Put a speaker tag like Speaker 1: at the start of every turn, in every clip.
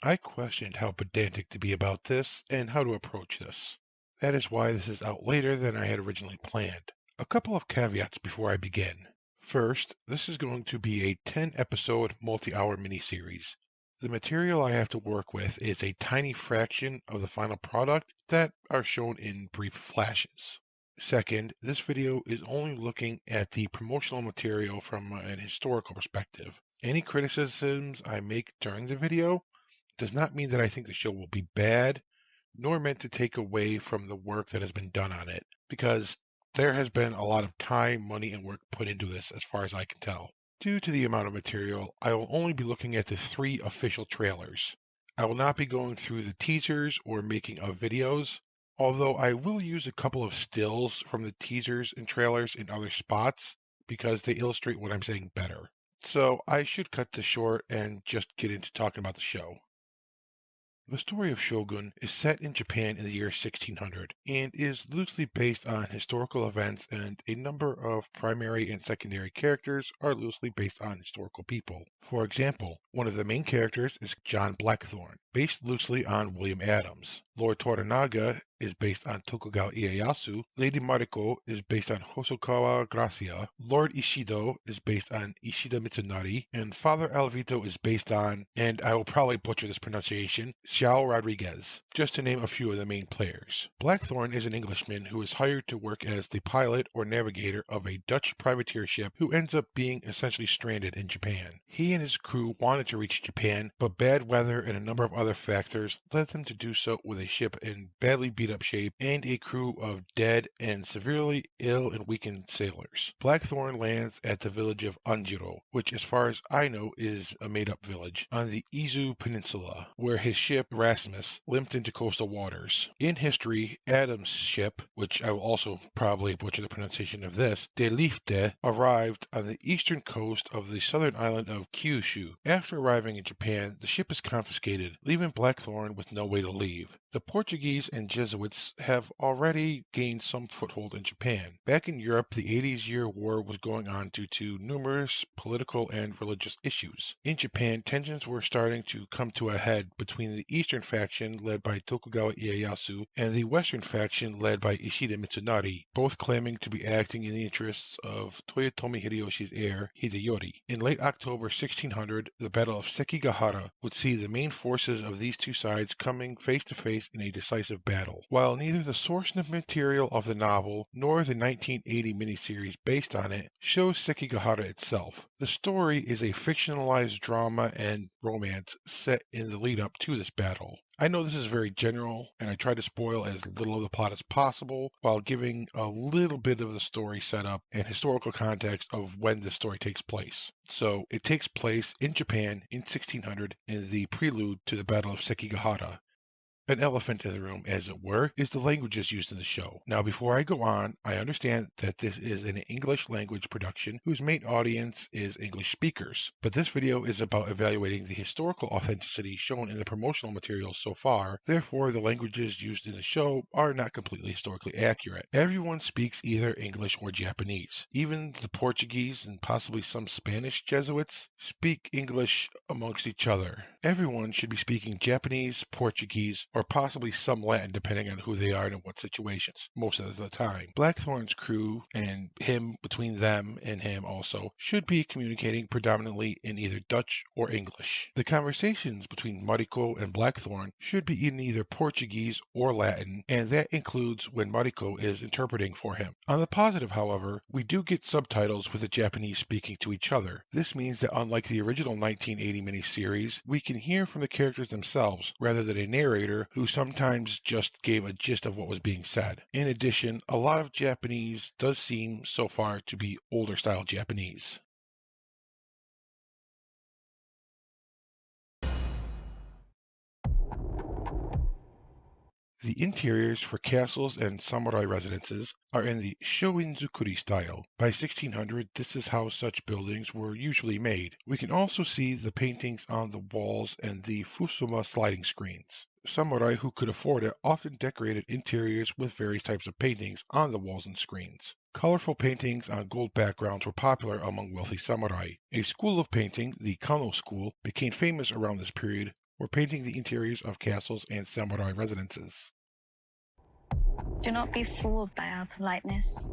Speaker 1: I questioned how pedantic to be about this and how to approach this. That is why this is out later than I had originally planned. A couple of caveats before I begin. First, this is going to be a 10-episode multi-hour miniseries. The material I have to work with is a tiny fraction of the final product that are shown in brief flashes. Second, this video is only looking at the promotional material from an historical perspective. Any criticisms I make during the video does not mean that I think the show will be bad, nor meant to take away from the work that has been done on it, because there has been a lot of time, money, and work put into this as far as I can tell. Due to the amount of material, I will only be looking at the 3 official trailers. I will not be going through the teasers or making of videos, although I will use a couple of stills from the teasers and trailers in other spots because they illustrate what I'm saying better. So I should cut this short and just get into talking about the show. The story of Shōgun is set in Japan in the year 1600 and is loosely based on historical events, and a number of primary and secondary characters are loosely based on historical people. For example, one of the main characters is John Blackthorne, based loosely on William Adams. Lord Toranaga is based on Tokugawa Ieyasu, Lady Mariko is based on Hosokawa Gracia, Lord Ishido is based on Ishida Mitsunari, and Father Alvito is based on, and I will probably butcher this pronunciation, Xiao Rodriguez, just to name a few of the main players. Blackthorne is an Englishman who is hired to work as the pilot or navigator of a Dutch privateer ship who ends up being essentially stranded in Japan. He and his crew wanted to reach Japan, but bad weather and a number of other factors led them to do so with a ship in badly beat up shape and a crew of dead and severely ill and weakened sailors. Blackthorne lands at the village of Anjiro, which as far as I know is a made-up village, on the Izu Peninsula, where his ship, Rasmus, limped into coastal waters. In history, Adam's ship, which I will also probably butcher the pronunciation of this, De Lifte, arrived on the eastern coast of the southern island of Kyushu. After arriving in Japan, the ship is confiscated, leaving Blackthorne with no way to leave. The Portuguese and Jesuits have already gained some foothold in Japan. Back in Europe, the 80s-year war was going on due to numerous political and religious issues. In Japan, tensions were starting to come to a head between the eastern faction led by Tokugawa Ieyasu and the western faction led by Ishida Mitsunari, both claiming to be acting in the interests of Toyotomi Hideyoshi's heir, Hideyori. In late October 1600, the Battle of Sekigahara would see the main forces of these two sides coming face to face in a decisive battle. While neither the source material of the novel nor the 1980 miniseries based on it shows Sekigahara itself, the story is a fictionalized drama and romance set in the lead up to this battle. I know this is very general, and I try to spoil as little of the plot as possible while giving a little bit of the story setup and historical context of when the story takes place. So it takes place in Japan in 1600 in the prelude to the Battle of Sekigahara. An elephant in the room, as it were, is the languages used in the show. Now, before I go on, I understand that this is an English language production whose main audience is English speakers, but this video is about evaluating the historical authenticity shown in the promotional materials so far. Therefore, the languages used in the show are not completely historically accurate. Everyone speaks either English or Japanese. Even the Portuguese and possibly some Spanish Jesuits speak English amongst each other. Everyone should be speaking Japanese, Portuguese, or possibly some Latin depending on who they are and in what situations, most of the time. Blackthorne's crew and him, between them and him also, should be communicating predominantly in either Dutch or English. The conversations between Mariko and Blackthorne should be in either Portuguese or Latin, and that includes when Mariko is interpreting for him. On the positive, however, we do get subtitles with the Japanese speaking to each other. This means that unlike the original 1980 miniseries, we can hear from the characters themselves rather than a narrator who sometimes just gave a gist of what was being said. In addition, a lot of Japanese does seem so far to be older style Japanese. The interiors for castles and samurai residences are in the Shoin-zukuri style. By 1600, this is how such buildings were usually made. We can also see the paintings on the walls and the fusuma sliding screens. Samurai who could afford it often decorated interiors with various types of paintings on the walls and screens. Colorful paintings on gold backgrounds were popular among wealthy samurai. A school of painting, the Kano school, became famous around this period, were painting the interiors of castles and samurai residences.
Speaker 2: Do not be fooled by our politeness.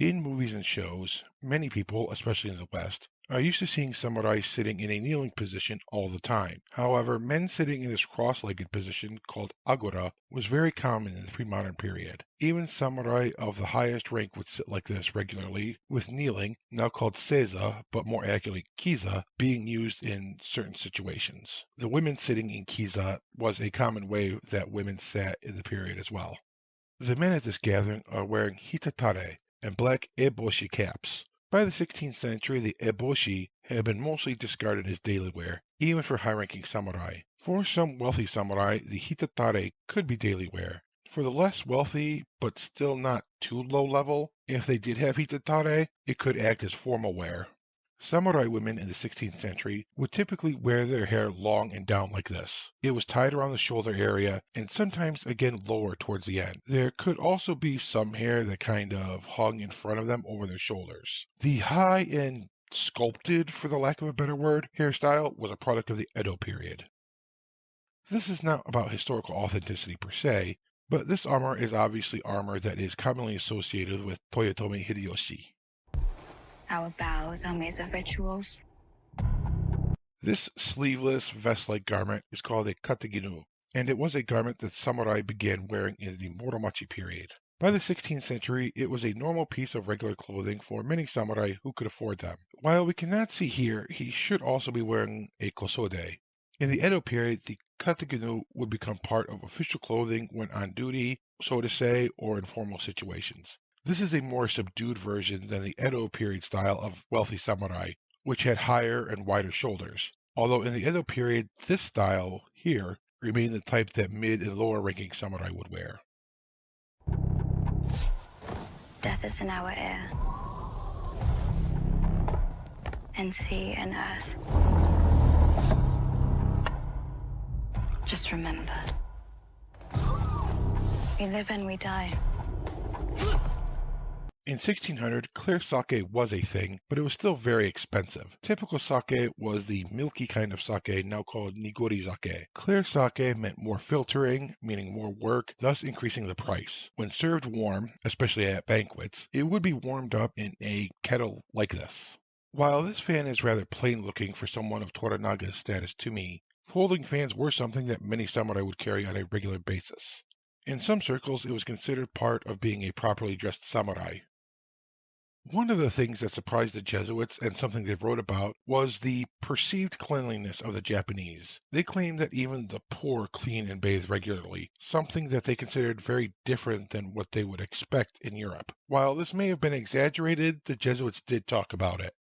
Speaker 1: In movies and shows, many people, especially in the West, are used to seeing samurai sitting in a kneeling position all the time. However, men sitting in this cross-legged position called agora was very common in the pre-modern period. Even samurai of the highest rank would sit like this regularly, with kneeling, now called seiza, but more accurately kiza, being used in certain situations. The women sitting in kiza was a common way that women sat in the period as well. The men at this gathering are wearing hitatare and black eboshi caps. By the 16th century, the eboshi had been mostly discarded as daily wear, even for high-ranking samurai. For some wealthy samurai, the hitatare could be daily wear. For the less wealthy, but still not too low level, if they did have hitatare, it could act as formal wear. Samurai women in the 16th century would typically wear their hair long and down like this. It was tied around the shoulder area and sometimes again lower towards the end. There could also be some hair that kind of hung in front of them over their shoulders. The high and sculpted, for the lack of a better word, hairstyle was a product of the Edo period. This is not about historical authenticity per se, but this armor is obviously armor that is commonly associated with Toyotomi Hideyoshi.
Speaker 2: Our bows are made of rituals.
Speaker 1: This sleeveless vest-like garment is called a kateginu, and it was a garment that samurai began wearing in the Muromachi period. By the 16th century, it was a normal piece of regular clothing for many samurai who could afford them. While we cannot see here, he should also be wearing a kosode. In the Edo period, the kateginu would become part of official clothing when on duty, so to say, or in formal situations. This is a more subdued version than the Edo period style of wealthy samurai, which had higher and wider shoulders. Although in the Edo period, this style here remained the type that mid and lower ranking samurai would wear.
Speaker 2: Death is in our air, and sea and earth. Just remember, we live and we die.
Speaker 1: In 1600, clear sake was a thing, but it was still very expensive. Typical sake was the milky kind of sake now called nigori sake. Clear sake meant more filtering, meaning more work, thus increasing the price. When served warm, especially at banquets, it would be warmed up in a kettle like this. While this fan is rather plain looking for someone of Toranaga's status to me, folding fans were something that many samurai would carry on a regular basis. In some circles, it was considered part of being a properly dressed samurai. One of the things that surprised the Jesuits, and something they wrote about, was the perceived cleanliness of the Japanese. They claimed that even the poor clean and bathe regularly, something that they considered very different than what they would expect in Europe. While this may have been exaggerated, the Jesuits did talk about it.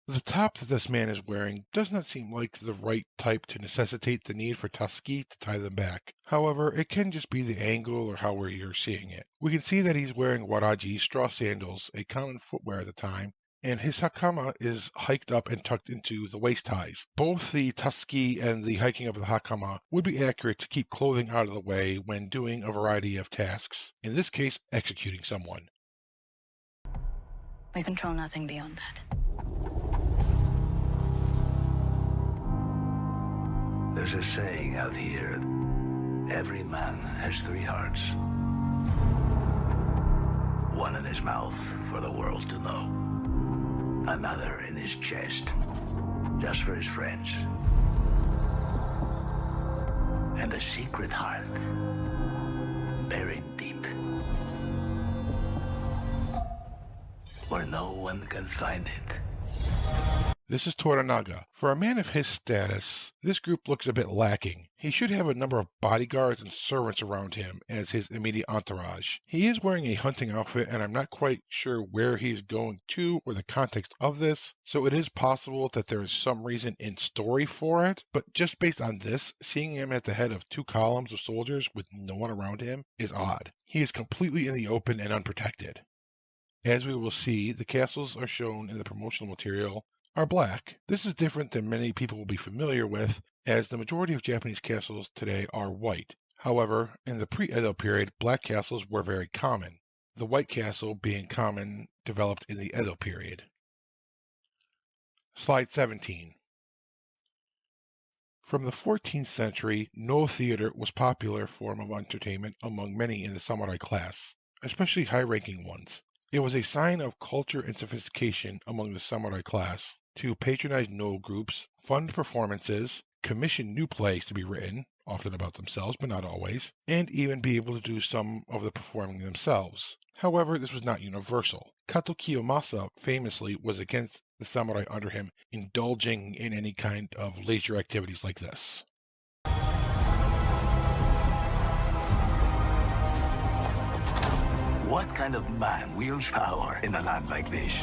Speaker 1: The top that this man is wearing does not seem like the right type to necessitate the need for tasuki to tie them back. However, it can just be the angle or how you're seeing it. We can see that he's wearing waraji, straw sandals, a common footwear at the time, and his hakama is hiked up and tucked into the waist ties. Both the tasuki and the hiking of the hakama would be accurate to keep clothing out of the way when doing a variety of tasks, in this case, executing someone.
Speaker 2: We control nothing beyond that.
Speaker 3: There's a saying out here, every man has three hearts. One in his mouth for the world to know. Another in his chest, just for his friends. And a secret heart, buried deep, where no one can find it.
Speaker 1: This is Toranaga. For a man of his status, this group looks a bit lacking. He should have a number of bodyguards and servants around him as his immediate entourage. He is wearing a hunting outfit, and I'm not quite sure where he is going to or the context of this, so it is possible that there is some reason in story for it, but just based on this, seeing him at the head of 2 columns of soldiers with no one around him is odd. He is completely in the open and unprotected. As we will see, the castles are shown in the promotional material are black. This is different than many people will be familiar with, as the majority of Japanese castles today are white. However, in the pre-Edo period, black castles were very common. The white castle being common developed in the Edo period. Slide 17. From the 14th century, no theater was a popular form of entertainment among many in the samurai class, especially high-ranking ones. It was a sign of culture and sophistication among the samurai class to patronize no groups, fund performances, commission new plays to be written, often about themselves but not always, and even be able to do some of the performing themselves. However, this was not universal. Kato Kiyomasa famously was against the samurai under him indulging in any kind of leisure activities like this.
Speaker 3: What kind of man wields power in a land like this?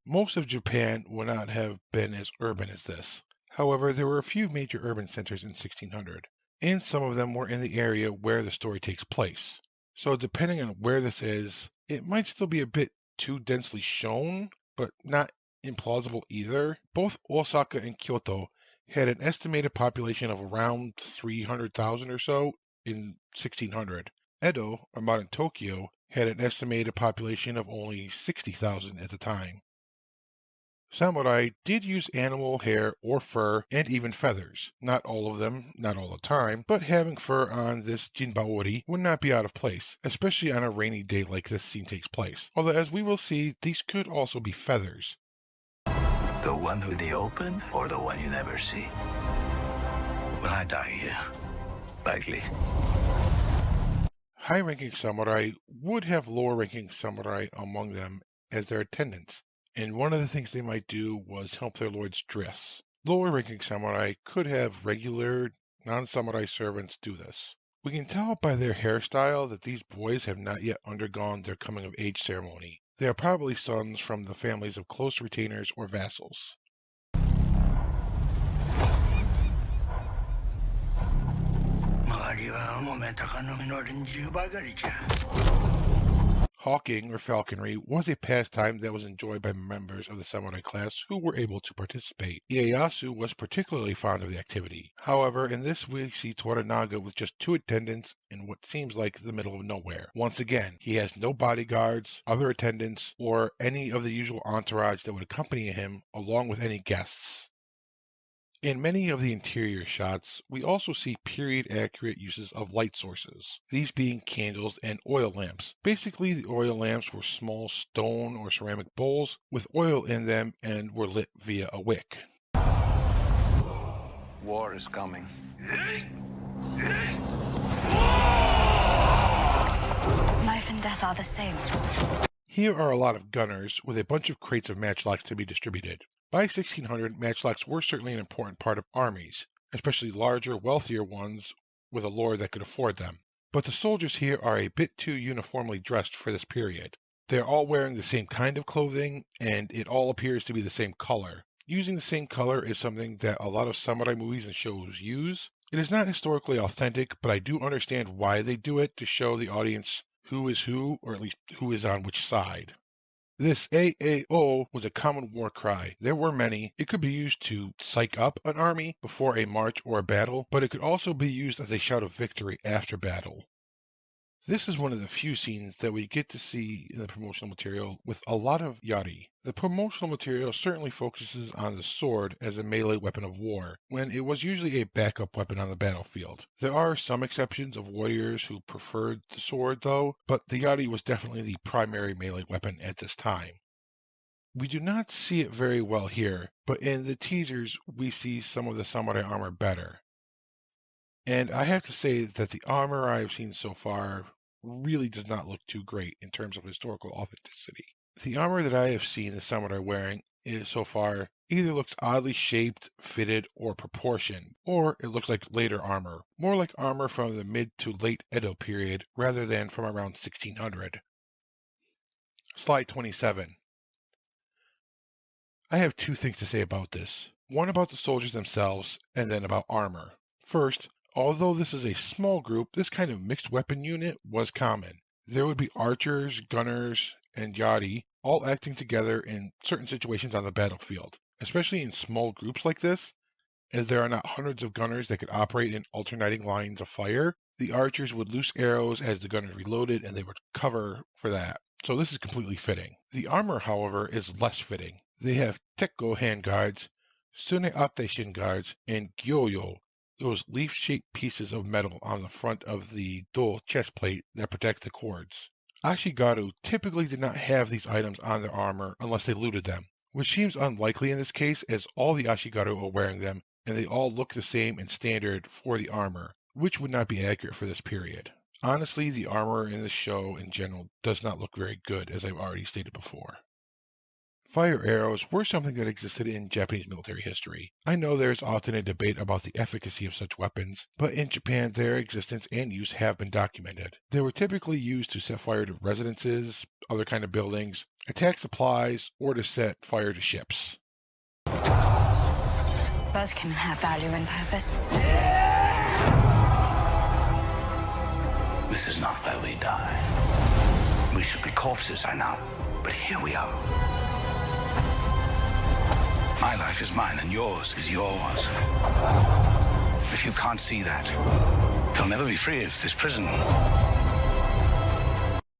Speaker 1: Most of Japan would not have been as urban as this. However, there were a few major urban centers in 1600, and some of them were in the area where the story takes place. So depending on where this is, it might still be a bit too densely shown, but not implausible either. Both Osaka and Kyoto had an estimated population of around 300,000 or so in 1600. Edo, or modern Tokyo, had an estimated population of only 60,000 at the time. Samurai did use animal hair or fur and even feathers. Not all of them, not all the time, but having fur on this jinbaori would not be out of place, especially on a rainy day like this scene takes place. Although as we will see, these could also be feathers.
Speaker 3: The one with the open or the one you never see? Will I die here? Likely.
Speaker 1: High-ranking samurai would have lower-ranking samurai among them as their attendants, and one of the things they might do was help their lords dress. Lower-ranking samurai could have regular, non-samurai servants do this. We can tell by their hairstyle that these boys have not yet undergone their coming-of-age ceremony. They are probably sons from the families of close retainers or vassals. Hawking, or falconry, was a pastime that was enjoyed by members of the samurai class who were able to participate. Ieyasu was particularly fond of the activity. However, in this we see Toranaga with just 2 attendants in what seems like the middle of nowhere. Once again, he has no bodyguards, other attendants, or any of the usual entourage that would accompany him, along with any guests. In many of the interior shots, we also see period-accurate uses of light sources, these being candles and oil lamps. Basically, the oil lamps were small stone or ceramic bowls with oil in them and were lit via a wick.
Speaker 4: War is coming.
Speaker 2: Life and death are the same.
Speaker 1: Here are a lot of gunners with a bunch of crates of matchlocks to be distributed. By 1600, matchlocks were certainly an important part of armies, especially larger, wealthier ones with a lord that could afford them. But the soldiers here are a bit too uniformly dressed for this period. They are all wearing the same kind of clothing, and it all appears to be the same color. Using the same color is something that a lot of samurai movies and shows use. It is not historically authentic, but I do understand why they do it to show the audience who is who, or at least who is on which side. This AAO was a common war cry. There were many. It could be used to psych up an army before a march or a battle, but it could also be used as a shout of victory after battle. This is one of the few scenes that we get to see in the promotional material with a lot of yari. The promotional material certainly focuses on the sword as a melee weapon of war, when it was usually a backup weapon on the battlefield. There are some exceptions of warriors who preferred the sword though, but the yari was definitely the primary melee weapon at this time. We do not see it very well here, but in the teasers we see some of the samurai armor better. And I have to say that the armor I have seen so far really does not look too great in terms of historical authenticity. The armor that I have seen the samurai wearing is so far either looks oddly shaped, fitted, or proportioned, or it looks like later armor, more like armor from the mid to late Edo period rather than from around 1600. Slide 27. I have 2 things to say about this. One about the soldiers themselves, and then about armor. First, although this is a small group, this kind of mixed weapon unit was common. There would be archers, gunners, and yari all acting together in certain situations on the battlefield, especially in small groups like this, as there are not hundreds of gunners that could operate in alternating lines of fire. The archers would loose arrows as the gunners reloaded, and they would cover for that. So this is completely fitting. The armor, however, is less fitting. They have tekko handguards, Tsuneate shinguards, and gyoyo, those leaf-shaped pieces of metal on the front of the do chest plate that protects the cords. Ashigaru typically did not have these items on their armor unless they looted them, which seems unlikely in this case as all the Ashigaru are wearing them and they all look the same and standard for the armor, which would not be accurate for this period. Honestly, the armor in this show in general does not look very good, as I've already stated before. Fire arrows were something that existed in Japanese military history. I know there is often a debate about the efficacy of such weapons, but in Japan their existence and use have been documented. They were typically used to set fire to residences, other kind of buildings, attack supplies, or to set fire to ships.
Speaker 2: Both can have value and purpose.
Speaker 3: This is not where we die. We should be corpses by now, but here we are. My life is mine and yours is yours. If you can't see that, you'll never be free of this prison.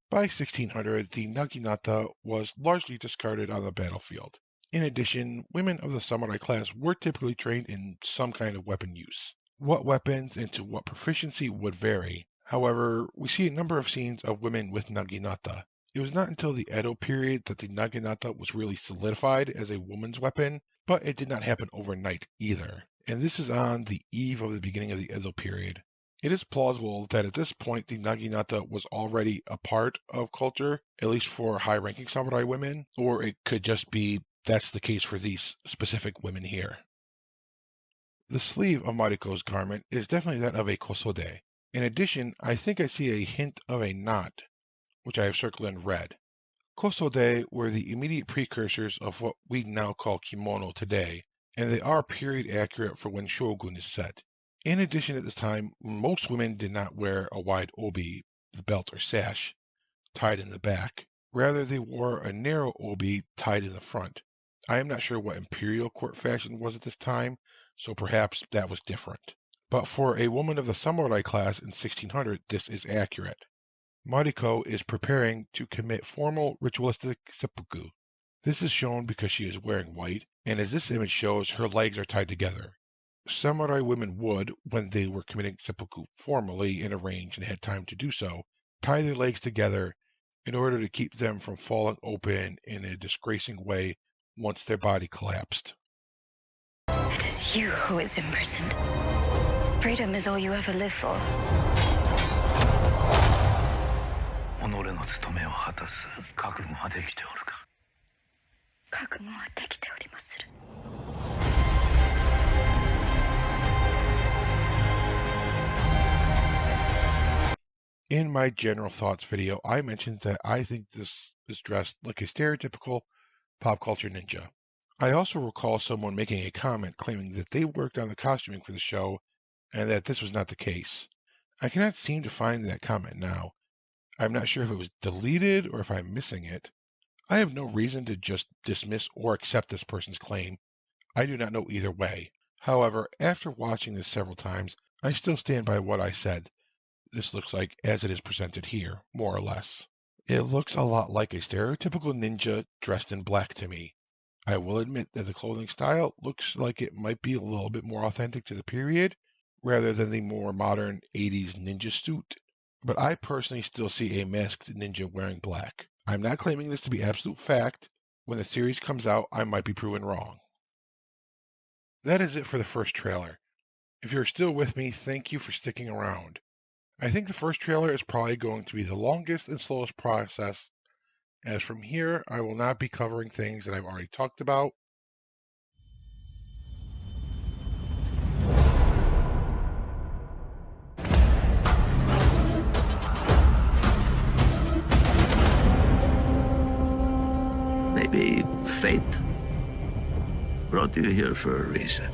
Speaker 1: By 1600, the naginata was largely discarded on the battlefield. In addition, women of the samurai class were typically trained in some kind of weapon use. What weapons and to what proficiency would vary. However, we see a number of scenes of women with naginata. It was not until the Edo period that the naginata was really solidified as a woman's weapon, but it did not happen overnight either. And this is on the eve of the beginning of the Edo period. It is plausible that at this point the naginata was already a part of culture, at least for high-ranking samurai women, or it could just be that's the case for these specific women here. The sleeve of Mariko's garment is definitely that of a kosode. In addition, I think I see a hint of a knot, which I have circled in red. Kosode were the immediate precursors of what we now call kimono today, and they are period accurate for when Shōgun is set. In addition, at this time, most women did not wear a wide obi, the belt or sash, tied in the back. Rather, they wore a narrow obi tied in the front. I am not sure what imperial court fashion was at this time, so perhaps that was different. But for a woman of the samurai class in 1600, this is accurate. Mariko is preparing to commit formal ritualistic seppuku. This is shown because she is wearing white, and as this image shows, her legs are tied together. Samurai women would, when they were committing seppuku formally and arranged and had time to do so, tie their legs together in order to keep them from falling open in a disgracing way once their body collapsed.
Speaker 2: It is you who is imprisoned. Freedom is all you ever live for.
Speaker 3: 己の務めを果たす覚悟はできておるか。
Speaker 2: 覚悟はできておりまする。
Speaker 1: In my general thoughts video, I mentioned that I think this is dressed like a stereotypical pop culture ninja. I also recall someone making a comment claiming that they worked on the costuming for the show and that this was not the case. I cannot seem to find that comment now. I'm not sure if it was deleted or if I'm missing it. I have no reason to just dismiss or accept this person's claim. I do not know either way. However, after watching this several times, I still stand by what I said. This looks like as it is presented here, more or less. It looks a lot like a stereotypical ninja dressed in black to me. I will admit that the clothing style looks like it might be a little bit more authentic to the period, rather than the more modern 80s ninja suit. But I personally still see a masked ninja wearing black. I'm not claiming this to be absolute fact. When the series comes out, I might be proven wrong. That is it for the first trailer. If you're still with me, thank you for sticking around. I think the first trailer is probably going to be the longest and slowest process, as from here I will not be covering things that I've already talked about.
Speaker 3: Maybe fate brought you here for a reason.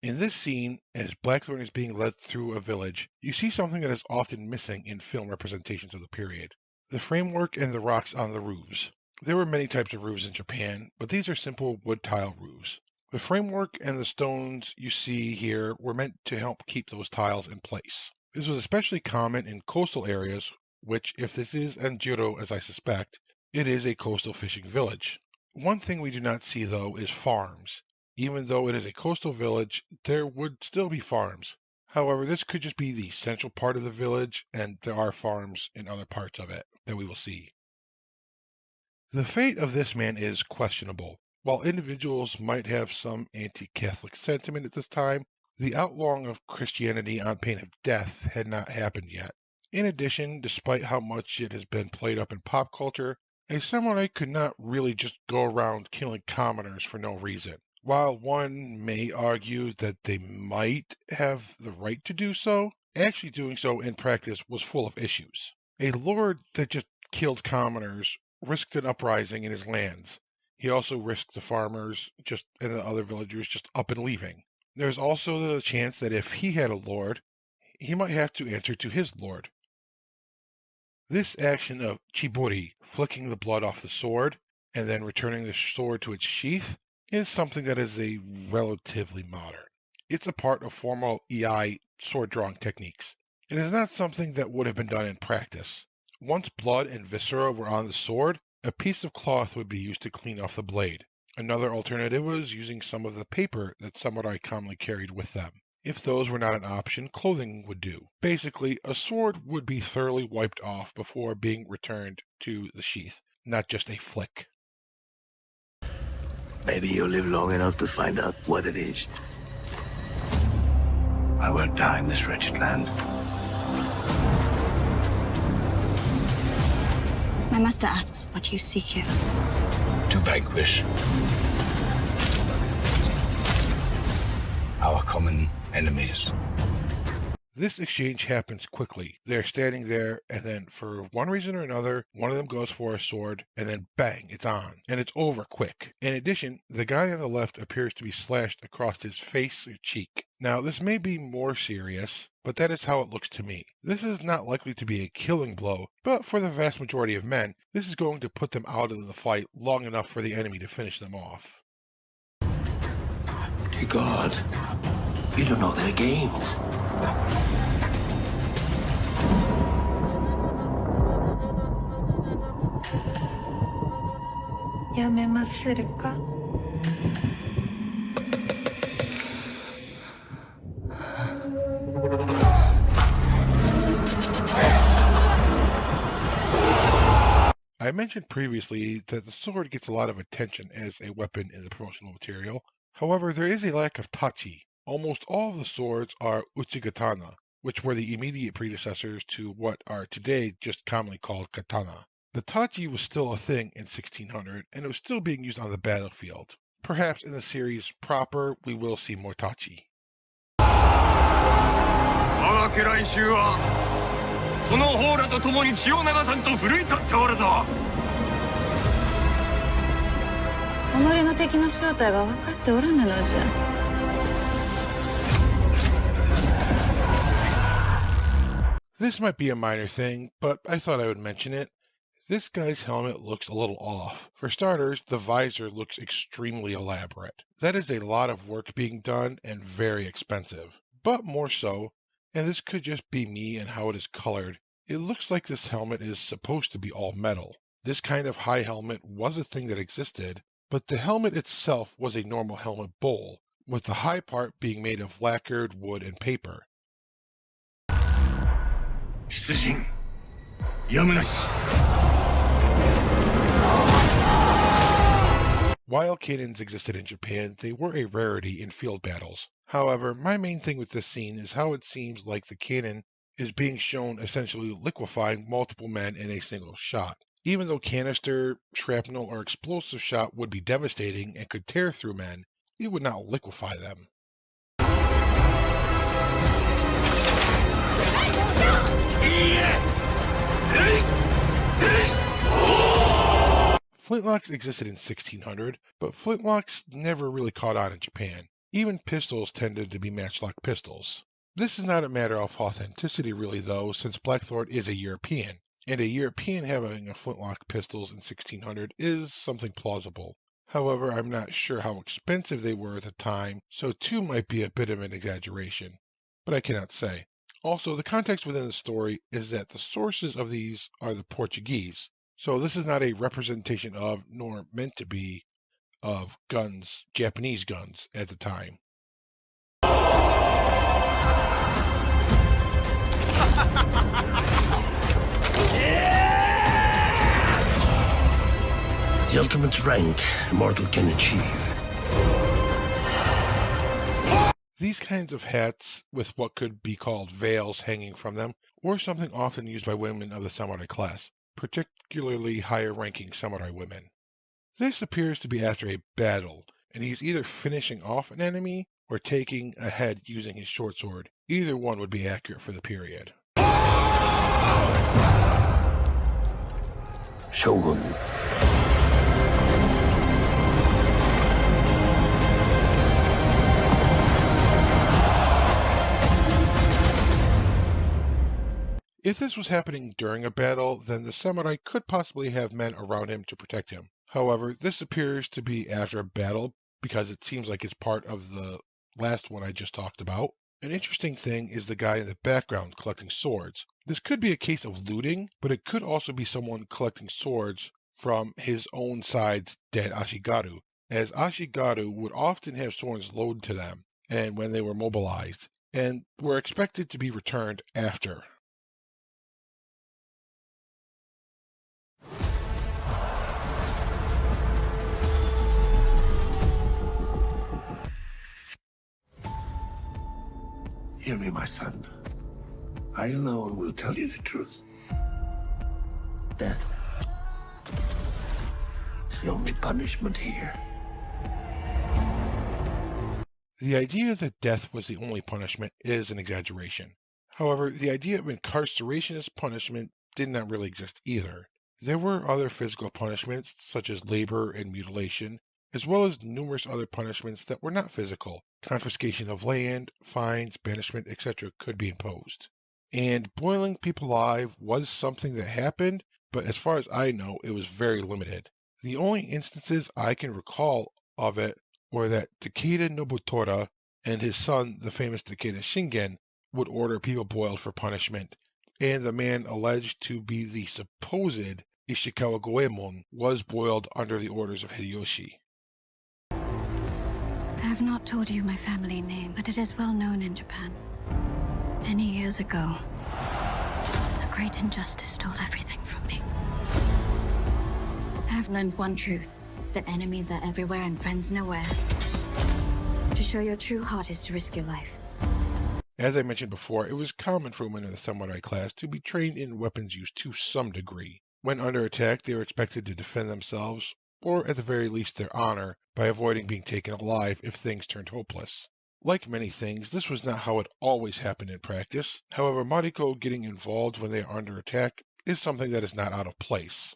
Speaker 1: In this scene, as Blackthorn is being led through a village, you see something that is often missing in film representations of the period. The framework and the rocks on the roofs. There were many types of roofs in Japan, but these are simple wood tile roofs. The framework and the stones you see here were meant to help keep those tiles in place. This was especially common in coastal areas, which, if this is Anjiro as I suspect, It is a coastal fishing village. One thing we do not see, though, is farms. Even though it is a coastal village, there would still be farms. However, this could just be the central part of the village, and there are farms in other parts of it that we will see. The fate of this man is questionable. While individuals might have some anti-Catholic sentiment at this time, the outlawing of Christianity on pain of death had not happened yet. In addition, despite how much it has been played up in pop culture, a samurai could not really just go around killing commoners for no reason. While one may argue that they might have the right to do so, actually doing so in practice was full of issues. A lord that just killed commoners risked an uprising in his lands. He also risked the farmers and the other villagers just up and leaving. There's also the chance that if he had a lord, he might have to answer to his lord. This action of chibori, flicking the blood off the sword, and then returning the sword to its sheath, is something that is a relatively modern. It's a part of formal EI sword drawing techniques. It is not something that would have been done in practice. Once blood and viscera were on the sword, a piece of cloth would be used to clean off the blade. Another alternative was using some of the paper that samurai commonly carried with them. If those were not an option, clothing would do. Basically, a sword would be thoroughly wiped off before being returned to the sheath, not just a flick.
Speaker 3: Maybe you'll live long enough to find out what it is. I won't die in this wretched land.
Speaker 2: My master asks what you seek here.
Speaker 3: To vanquish our common enemies.
Speaker 1: This exchange happens quickly. They're standing there, and then for one reason or another, one of them goes for a sword, and then bang, it's on. And it's over quick. In addition, the guy on the left appears to be slashed across his face or cheek. Now, this may be more serious, but that is how it looks to me. This is not likely to be a killing blow, but for the vast majority of men, this is going to put them out of the fight long enough for the enemy to finish them off.
Speaker 3: Dear God, you don't know their games.
Speaker 1: I mentioned previously that the sword gets a lot of attention as a weapon in the promotional material. However, there is a lack of tachi. Almost all of the swords are uchigatana, which were the immediate predecessors to what are today just commonly called katana. The tachi was still a thing in 1600, and it was still being used on the battlefield. Perhaps in the series proper, we will see more tachi. This might be a minor thing, but I thought I would mention it. This guy's helmet looks a little off. For starters, the visor looks extremely elaborate. That is a lot of work being done and very expensive. But more so, and this could just be me and how it is colored, it looks like this helmet is supposed to be all metal. This kind of high helmet was a thing that existed, but the helmet itself was a normal helmet bowl, with the high part being made of lacquered wood and paper. While cannons existed in Japan, they were a rarity in field battles. However, my main thing with this scene is how it seems like the cannon is being shown essentially liquefying multiple men in a single shot. Even though canister, shrapnel, or explosive shot would be devastating and could tear through men, it would not liquefy them. Flintlocks existed in 1600, but flintlocks never really caught on in Japan. Even pistols tended to be matchlock pistols. This is not a matter of authenticity really though, since Blackthorn is a European, and a European having a flintlock pistols in 1600 is something plausible. However, I'm not sure how expensive they were at the time, so 2 might be a bit of an exaggeration, but I cannot say. Also, the context within the story is that the sources of these are the Portuguese, So this is not a representation of, nor meant to be, of guns, Japanese guns at the time.
Speaker 3: The ultimate rank a mortal can achieve.
Speaker 1: These kinds of hats with what could be called veils hanging from them were something often used by women of the samurai class, particularly higher-ranking samurai women. This appears to be after a battle, and he's either finishing off an enemy or taking a head using his short sword. Either one would be accurate for the period.
Speaker 3: Shōgun.
Speaker 1: If this was happening during a battle, then the samurai could possibly have men around him to protect him. However, this appears to be after a battle because it seems like it's part of the last one I just talked about. An interesting thing is the guy in the background collecting swords. This could be a case of looting, but it could also be someone collecting swords from his own side's dead Ashigaru, as Ashigaru would often have swords loaned to them and when they were mobilized, and were expected to be returned after.
Speaker 3: Hear me, my son. I alone will tell you the truth. Death is the only punishment here.
Speaker 1: The idea that death was the only punishment is an exaggeration. However, the idea of incarceration as punishment did not really exist either. There were other physical punishments, such as labor and mutilation, as well as numerous other punishments that were not physical. Confiscation of land, fines, banishment, etc. could be imposed. And boiling people alive was something that happened, but as far as I know, it was very limited. The only instances I can recall of it were that Takeda Nobutora and his son, the famous Takeda Shingen, would order people boiled for punishment, and the man alleged to be the supposed Ishikawa Goemon was boiled under the orders of Hideyoshi.
Speaker 2: I have not told you my family name, but it is well known in Japan. Many years ago, a great injustice stole everything from me. I have learned one truth, that enemies are everywhere and friends nowhere. To show your true heart is to risk your life.
Speaker 1: As I mentioned before, it was common for women in the samurai class to be trained in weapons use to some degree. When under attack, they were expected to defend themselves, or at the very least their honor, by avoiding being taken alive if things turned hopeless. Like many things, this was not how it always happened in practice. However, Mariko getting involved when they are under attack is something that is not out of place.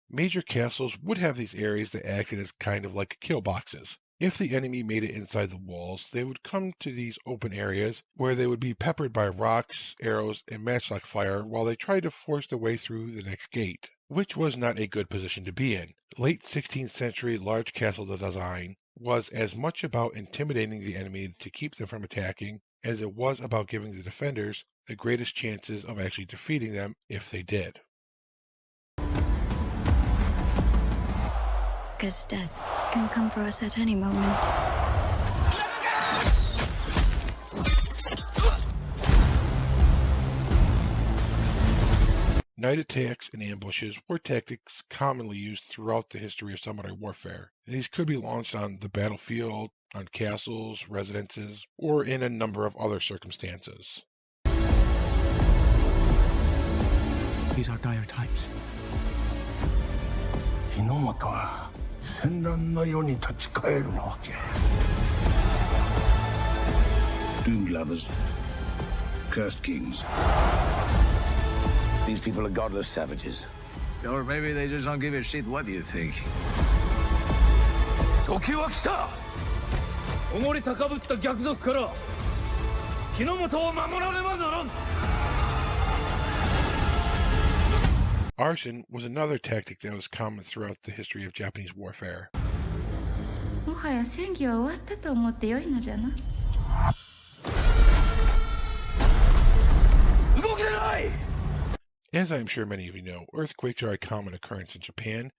Speaker 1: Major castles would have these areas that acted as kind of like kill boxes. If the enemy made it inside the walls, they would come to these open areas where they would be peppered by rocks, arrows, and matchlock fire while they tried to force their way through the next gate, which was not a good position to be in. Late 16th century large castle design was as much about intimidating the enemy to keep them from attacking as it was about giving the defenders the greatest chances of actually defeating them if they did.
Speaker 2: Because death can come for us at any moment.
Speaker 1: Night attacks and ambushes were tactics commonly used throughout the history of samurai warfare. These could be launched on the battlefield, on castles, residences, or in a number of other circumstances.
Speaker 4: These are dire times.
Speaker 3: 日の本は戦乱の世に立ち返るわけ。Doomed lovers, cursed kings. These people are godless savages.
Speaker 5: Or maybe they just don't give a shit what you think. 時は来た。おごり高ぶった逆賊から日の本を守らねばならん。
Speaker 1: Arson was another tactic that was common throughout the history of Japanese warfare.
Speaker 6: もはや戦議は終わったと思ってよいのじゃな。
Speaker 5: 動けない。
Speaker 1: As I'm sure many of you know, earthquakes are a common occurrence in Japan,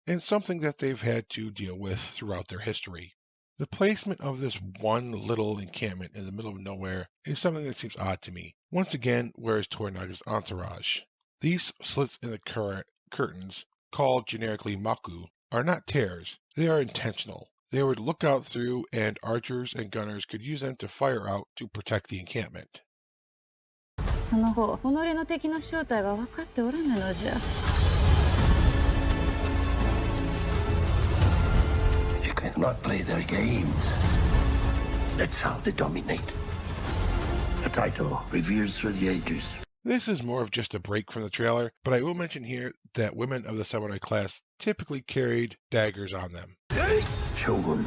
Speaker 1: and something that they've had to deal with throughout their history. The placement of this one little encampment in the middle of nowhere is something that seems odd to me. Once again, where is Toranaga's entourage? These slits in the curtains, called generically maku, are not tears. They are intentional. They would look out through, and archers and gunners could use them to fire out to protect the encampment.
Speaker 6: その後己の敵の正体が分かっておらぬのじゃ
Speaker 3: You cannot play their games. That's how they dominate. A title revered through the ages.
Speaker 1: This is more of just a break from the trailer, but I will mention here that women of the samurai class typically carried daggers on them.
Speaker 3: Shōgun.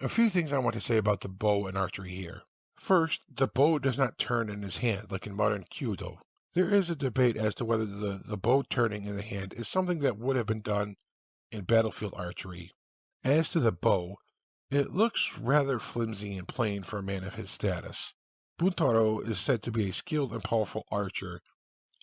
Speaker 1: A few things I want to say about the bow and archery here. First, the bow does not turn in his hand like in modern kyudo. There is a debate as to whether the bow turning in the hand is something that would have been done in battlefield archery. As to the bow, it looks rather flimsy and plain for a man of his status. Buntaro is said to be a skilled and powerful archer,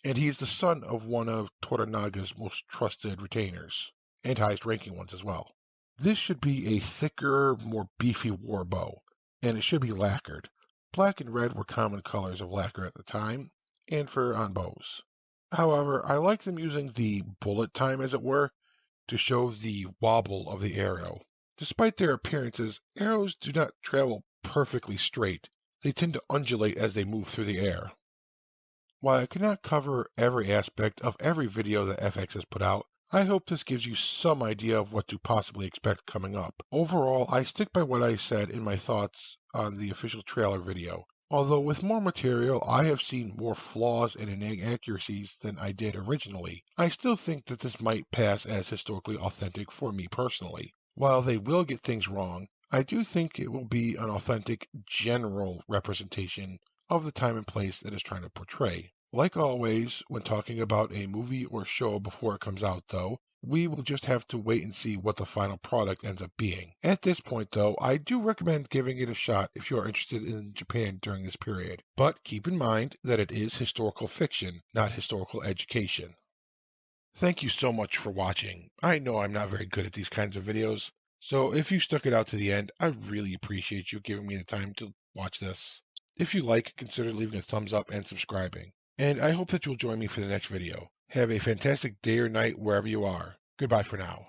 Speaker 1: and he is the son of one of Toranaga's most trusted retainers, and highest ranking ones as well. This should be a thicker, more beefy war bow, and it should be lacquered. Black and red were common colors of lacquer at the time, and on bows. However, I like them using the bullet time, as it were, to show the wobble of the arrow. Despite their appearances, arrows do not travel perfectly straight. They tend to undulate as they move through the air. While I cannot cover every aspect of every video that FX has put out, I hope this gives you some idea of what to possibly expect coming up. Overall, I stick by what I said in my thoughts on the official trailer video. Although with more material, I have seen more flaws and inaccuracies than I did originally. I still think that this might pass as historically authentic for me personally. While they will get things wrong, I do think it will be an authentic, general representation of the time and place it is trying to portray. Like always, when talking about a movie or show before it comes out, though, we will just have to wait and see what the final product ends up being. At this point, though, I do recommend giving it a shot if you are interested in Japan during this period. But keep in mind that it is historical fiction, not historical education. Thank you so much for watching. I know I'm not very good at these kinds of videos, so if you stuck it out to the end, I really appreciate you giving me the time to watch this. If you like, consider leaving a thumbs up and subscribing. And I hope that you'll join me for the next video. Have a fantastic day or night wherever you are. Goodbye for now.